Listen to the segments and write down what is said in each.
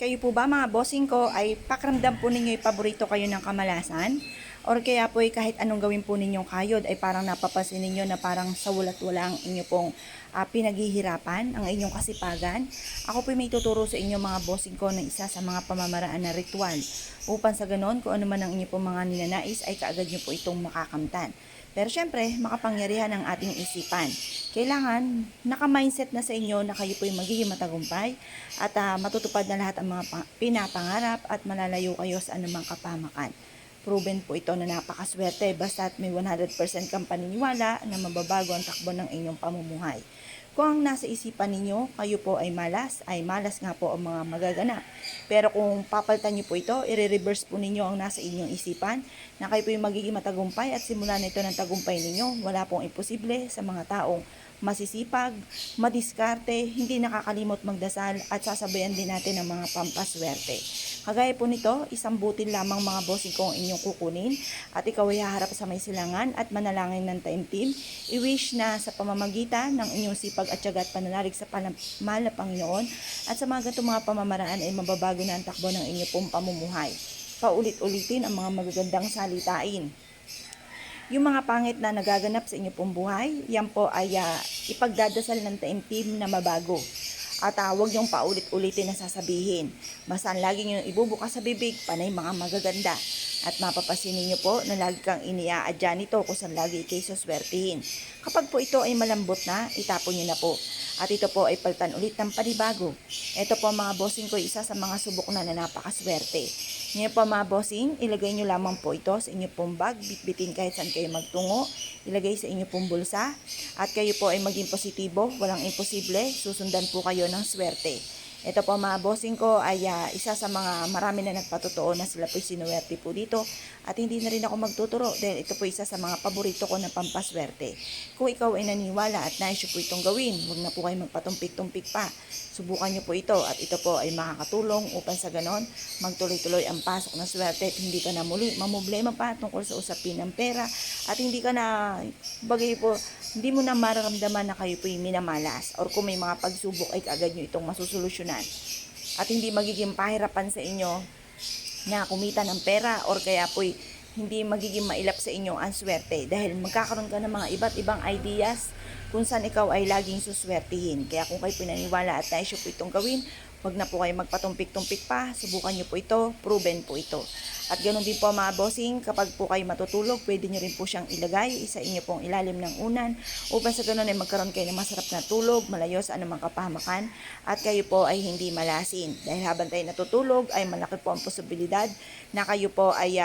Kayo po ba mga bossing ko ay pakiramdam po ninyo yung paborito kayo ng kamalasan? Or kaya po ay kahit anong gawin po ninyong kayod ay parang napapansin ninyo na parang sa walat-wala ang inyo pong pinaghihirapan, ang inyong kasipagan? Ako po may tuturo sa inyo mga bossing ko ng isa sa mga pamamaraan na ritual upang sa ganon kung ano man ang inyo pong mga ninanais ay kaagad nyo po itong makakamtan. Pero syempre, makapangyarihan ang ating isipan. Kailangan naka-mindset na sa inyo na kayo po yung magiging matagumpay at matutupad na lahat ang mga pinapangarap at malalayo kayo sa anumang kapamakan. Proven po ito na napakaswerte basta't may 100% kang paniniwala na mababago ang takbo ng inyong pamumuhay. Kung ang nasa isipan ninyo, kayo po ay malas nga po ang mga magaganap. Pero kung papalitan niyo po ito, i-reverse po ninyo ang nasa inyong isipan na kayo po yung magiging matagumpay at simulan na ito ng tagumpay ninyo. Wala pong imposible sa mga taong masisipag, madiskarte, hindi nakakalimot magdasal at sasabayan din natin ng mga pampaswerte. Kagaya po nito, isang butil lamang mga bossing ko ang inyong kukunin at ikaw ay haharap sa may silangan at manalangin ng taimtim. I-wish na sa pamamagitan ng inyong sipag at tiyaga at pananalig sa mahal na Panginoon at sa mga ganitong mga pamamaraan ay mababago na ang takbo ng inyong pong pamumuhay. Paulit-ulitin ang mga magagandang salitain. Yung mga pangit na nagaganap sa inyo pong buhay, yan po ay ipagdadasal ng taimtim na mabago. At huwag niyong paulit-ulitin na sasabihin. Basta lagi niyong ibubukas sa bibig, panay mga magaganda. At mapapasin niyo po na lagi kang iniaadya nito kung saan lagi kayo suswertihin. Kapag po ito ay malambot na, itapon niyo na po. At ito po ay palitan ulit ng panibago. Ito po mga bossing ko, isa sa mga subok na napakaswerte. Ngayon po mga bossing, ilagay nyo lamang po ito sa inyo pong bag, bitbitin kahit saan kayo magtungo, ilagay sa inyo pong bulsa, at kayo po ay maging positibo, walang imposible, susundan po kayo ng swerte. Ito po mga bossing ko ay isa sa mga marami na nagpatotoo na sila po sinuwerte po dito at hindi na rin ako magtuturo dahil ito po isa sa mga paborito ko na pampaswerte. Kung ikaw ay naniwala at nais po itong gawin, huwag na po kayo magpatumpik-tumpik pa. Subukan nyo po ito at ito po ay makakatulong upang sa ganon magtuloy-tuloy ang pasok ng swerte at hindi ka na muli mamumblema pa tungkol sa usapin ng pera at hindi ka na bagay po hindi mo na mararamdaman na kayo po yung minamalas or kung may mga pagsubok ay kaagad nyo itong masusolusyonan at hindi magiging pahirapan sa inyo na kumita ng pera or kaya po hindi magiging mailap sa inyo ang swerte dahil magkakaroon ka ng mga iba't ibang ideas kung saan ikaw ay laging suswertihin. Kaya kung kayo pinaniwala at nais po itong gawin, huwag na po kayo magpatumpik-tumpik pa, subukan nyo po ito, proven po ito. At ganoon din po mga bossing, kapag po kayo matutulog, pwede nyo rin po siyang ilagay sa inyo pong ilalim ng unan upang sa ganoon ay magkaroon kayo ng masarap na tulog, malayo sa anumang kapahamakan at kayo po ay hindi malasin. Dahil habang tayo natutulog ay malaki po ang posibilidad na kayo po ay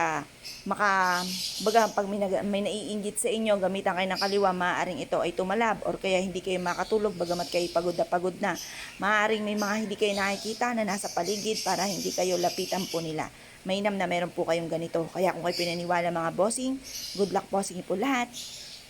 pag may naiinggit sa inyo, gamitan kayo ng kaliwa, maaaring ito ay tumalab or kaya hindi kayo makatulog bagamat kayo pagod na. Maaaring may mga hindi kayo nakikita na nasa paligid para hindi kayo lapitan po nila. Mainam na meron po kayong ganito. Kaya kung kayo pinaniwala mga bossing, good luck po sa inyo po lahat.